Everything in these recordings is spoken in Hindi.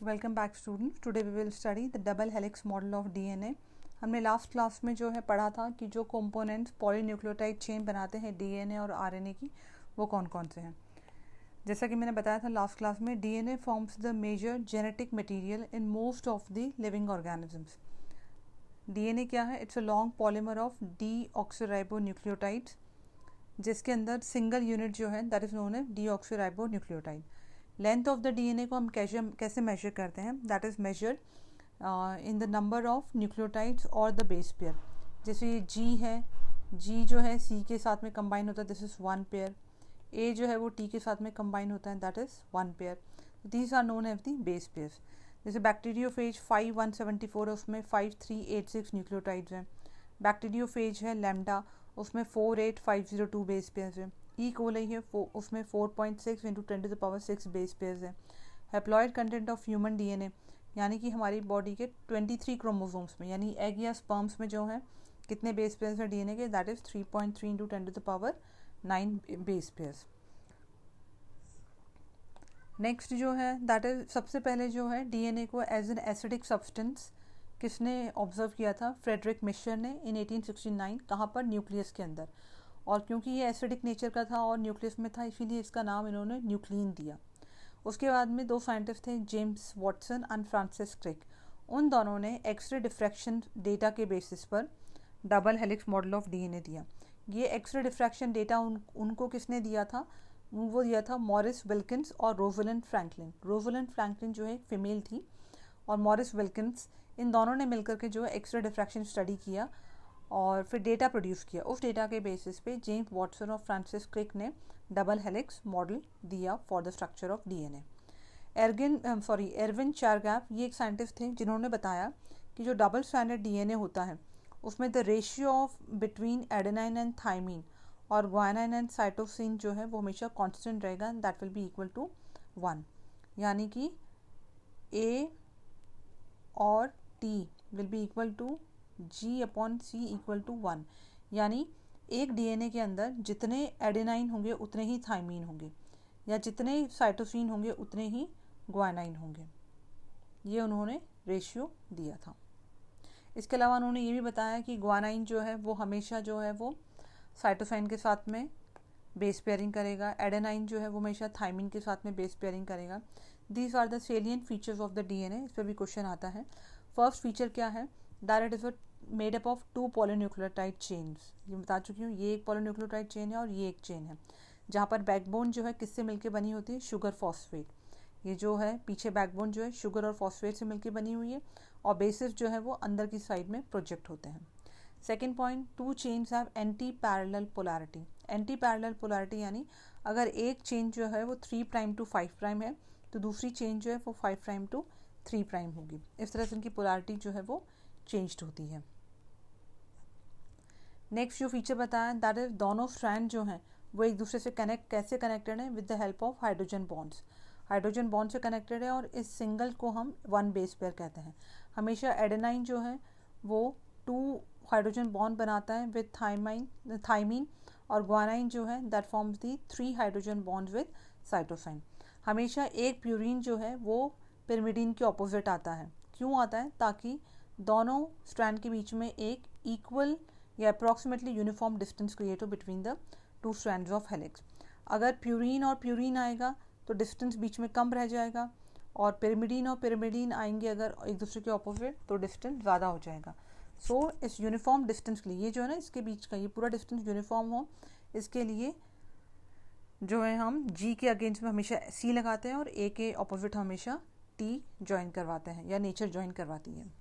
Welcome back students. Today we will study the double helix model of DNA. हमने लास्ट क्लास में जो है पढ़ा था कि जो कंपोनेंट्स पॉलीन्यूक्लियोटाइड चेन बनाते हैं डीएनए और आरएनए की, वो कौन कौन से हैं। जैसा कि मैंने बताया था लास्ट क्लास में, DNA forms the major genetic material in most of the living organisms. DNA क्या है? It's a long polymer of deoxyribonucleotides, जिसके अंदर सिंगल यूनिट जो है that is known as deoxyribonucleotide. Length of the DNA को हम कैसे मेजर करते हैं? That is measured in the number of nucleotides और द बेस पेयर। जैसे ये जी है, जी जो है सी के साथ में कंबाइन होता है, दिस इज 1 पेयर। ए जो है वो टी के साथ में कंबाइन होता है, that is 1 pair. These are known as the base pairs. जैसे बैक्टीरियोफेज 5174 है, उसमें 5386 न्यूक्लियोटाइड्स हैं। बैक्टीरियोफेज है लैम्डा, उसमें 48502 बेस पेयर्स हैं। ई कोलाई है उसमें 4.6 इंटू 10⁻6 बेस पेयर्स है। Haploid content of human DNA, यानी कि हमारी बॉडी के 23 क्रोमोसोम्स में, यानी एग या स्पर्म्स में जो है कितने बेस पेयर्स हैं डीएनए के? That is 3.3 into 10⁻9 base pairs. Next जो है दैट इज, सबसे पहले जो है डीएनए को एज एन एसिडिक सब्सटेंस किसने ऑब्जर्व किया था? फ्रेडरिक मिशर ने इन 1869। कहाँ पर? न्यूक्लियस के अंदर। और क्योंकि ये एसिडिक नेचर का था और न्यूक्लियस में था, इसीलिए इसका नाम इन्होंने न्यूक्लिन दिया। उसके बाद में दो साइंटिस्ट थे, James Watson and Francis Crick. उन दोनों ने एक्सरे डिफ्रैक्शन डेटा के बेसिस पर double helix model of DNA दिया। ये एक्सरे डिफ्रैक्शन डेटा उनको किसने दिया था? वो दिया था मॉरिस विल्किंस और रोजलिंड फ्रैंकलिन। रोजलिंड फ्रैंकलिन जो है फीमेल थी, और मॉरिस विल्किंस, इन दोनों ने मिलकर के जो है एक्सरे डिफ्रैक्शन स्टडी किया और फिर डेटा प्रोड्यूस किया। उस डेटा के बेसिस पे जेम्स वॉटसन और फ्रांसिस क्रिक ने डबल हेलिक्स मॉडल दिया for the structure of DNA. Erwin Chargaff, ये एक साइंटिस्ट थे जिन्होंने बताया कि जो डबल स्ट्रैंडेड डीएनए होता है उसमें the ratio of between adenine and thymine और ग्वानाइन एंड साइटोसिन जो है वो हमेशा कांस्टेंट रहेगा, that will be equal to 1। यानी कि ए और T will be equal to G/C equal to 1। यानी एक डीएनए के अंदर जितने एडेनाइन होंगे उतने ही थाइमीन होंगे, या जितने साइटोसिन होंगे उतने ही ग्वानाइन होंगे। ये उन्होंने रेशियो दिया था। इसके अलावा उन्होंने ये भी बताया कि ग्वानाइन जो है वो हमेशा जो है वो साइटोसाइन के साथ में बेस पेयरिंग करेगा, एडेनाइन जो है वो हमेशा थाइमिन के साथ में बेस पेयरिंग करेगा। These are the salient features of the DNA. इस पर भी क्वेश्चन आता है। फर्स्ट फीचर क्या है? That it is made up of 2 polynucleotide chains. ये बता चुकी हूँ, ये एक पॉलीन्यूक्लियोटाइड चेन है और ये एक चेन है, जहाँ पर बैकबोन जो है किससे मिलकर बनी होती है? Sugar phosphate. ये जो है पीछे बैकबोन जो है शुगर और फॉस्फेट से मिलकर बनी हुई है, और बेसिस जो है वो अंदर की साइड में प्रोजेक्ट होते हैं। Second point, 2 chains have anti parallel polarity. Anti parallel polarity यानी अगर एक चेन जो है वो 3' to 5' है, तो दूसरी चेन जो है वो 5' to 3' होगी। इस तरह से इनकी पोलैरिटी जो है वो चेंज्ड होती है। नेक्स्ट जो फीचर बताया दैट इज, दोनों स्ट्रैंड जो हैं वो एक दूसरे से कैसे कनेक्टेड है? With the help of hydrogen bonds. Hydrogen bond से कनेक्टेड है, और इस सिंगल को हम 1 बेस पेयर कहते हैं। हमेशा एडेनाइन जो है वो 2 हाइड्रोजन बॉन्ड बनाता है विद थाइमीन, और ग्वानाइन जो है that forms the 3 hydrogen bond with cytosine. हमेशा एक प्यूरिन जो है वो पिरिमिडीन के ऑपोजिट आता है। क्यों आता है? ताकि दोनों स्ट्रैंड के बीच में एक इक्वल या अप्रॉक्सीमेटली यूनिफॉर्म डिस्टेंस क्रिएट हो between the 2 strands of helix. अगर प्यूरिन और प्यूरिन आएगा तो डिस्टेंस बीच में कम रह जाएगा, और पिरिमिडीन और पिरिमिडीन आएंगे अगर एक दूसरे के ऑपोजिट तो डिस्टेंस ज़्यादा हो जाएगा। सो इस यूनिफॉर्म डिस्टेंस के लिए, ये जो है ना इसके बीच का ये पूरा डिस्टेंस यूनिफॉर्म हो, इसके लिए जो है हम जी के अगेंस्ट में हमेशा सी लगाते हैं और ए के ऑपोजिट हमेशा टी ज्वाइन करवाते हैं या नेचर ज्वाइन करवाती है।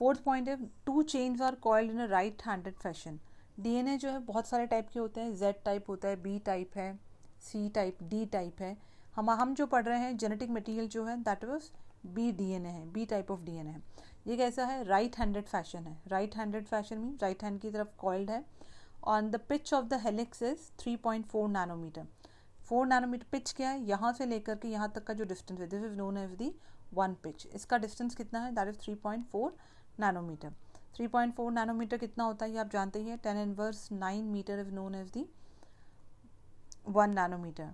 फोर्थ पॉइंट है, 2 chains are coiled in a right handed fashion. DNA जो है बहुत सारे टाइप के होते हैं। जेड टाइप होता है, बी टाइप है, सी टाइप, डी टाइप है। हम जो पढ़ रहे हैं जेनेटिक मटेरियल जो है दैट वाज बी डीएनए है, बी टाइप ऑफ डीएनए है। ये कैसा है? राइट हैंडेड फैशन है। Right handed fashion mean right hand की तरफ कॉइल्ड है। On the pitch of the helix is 3.4 nanometre. 4 nanometre pitch क्या है? यहाँ से लेकर के यहाँ तक का जो डिस्टेंस है, this is known as the 1 pitch. इसका डिस्टेंस कितना है? That is 3.4 nanometre. 3.4 नैनोमीटर कितना होता है ये आप जानते ही हैं। 10⁻9 metre is known as the 1 nanometre.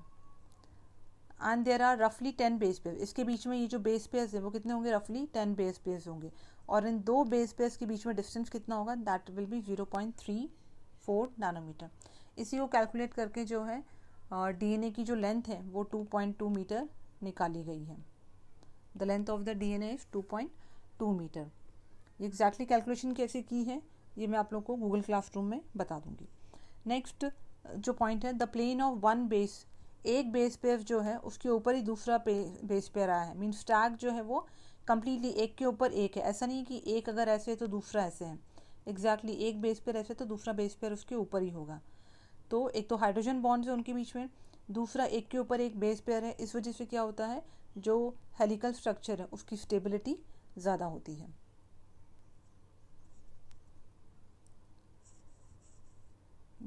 And there are रफली 10 बेस पेयर। इसके बीच में ये जो बेस पेयर्स है वो कितने होंगे, रफली 10 बेस पेयर्स होंगे, और इन दो बेस पेयर्स के बीच में डिस्टेंस कितना होगा, दैट विल बी 0.34 नैनोमीटर। इसी को कैलकुलेट करके जो है डीएनए की जो लेंथ है वो 2.2 मीटर निकाली गई है। The length of the DNA is 2.2 metre. ये एग्जैक्टली कैलकुलेशन कैसे की है ये मैं आप लोग को गूगल क्लासरूम में बता दूंगी। नेक्स्ट जो पॉइंट है, the plane of one base, एक बेस पेयर जो है उसके ऊपर ही दूसरा बेस पेयर आया है, मीन स्टैक जो है वो कम्प्लीटली एक के ऊपर एक है। ऐसा नहीं कि एक अगर ऐसे है तो दूसरा ऐसे है, एग्जैक्टली एक बेस पेयर ऐसे तो दूसरा बेस पेयर उसके ऊपर ही होगा। तो एक तो हाइड्रोजन बॉन्ड्स है उनके बीच में, दूसरा एक के ऊपर एक बेस पेयर है। इस वजह से क्या होता है, जो हेलिकल स्ट्रक्चर है उसकी स्टेबिलिटी ज़्यादा होती है।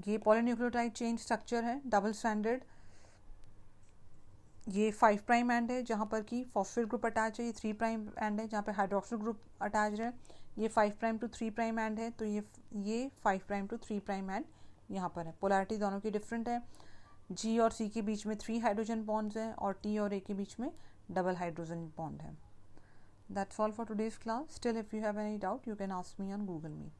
ये पॉलीन्यूक्लियोटाइड चेन स्ट्रक्चर है, डबल स्ट्रैंडेड। ये 5 प्राइम एंड है जहाँ पर कि फॉस्फेट ग्रुप अटैच है, ये 3 प्राइम एंड है जहाँ पे हाइड्रोक्सिल ग्रुप अटैच है। ये 5 प्राइम टू 3 प्राइम एंड है, तो ये 5 प्राइम टू 3 प्राइम एंड यहाँ पर है। पोलैरिटी दोनों की डिफरेंट है। जी और सी के बीच में 3 हाइड्रोजन बॉन्ड्स हैं और टी और ए के बीच में डबल हाइड्रोजन बॉन्ड है। That's all for today's class. Still, if you have any doubt, you can ask me on Google Meet.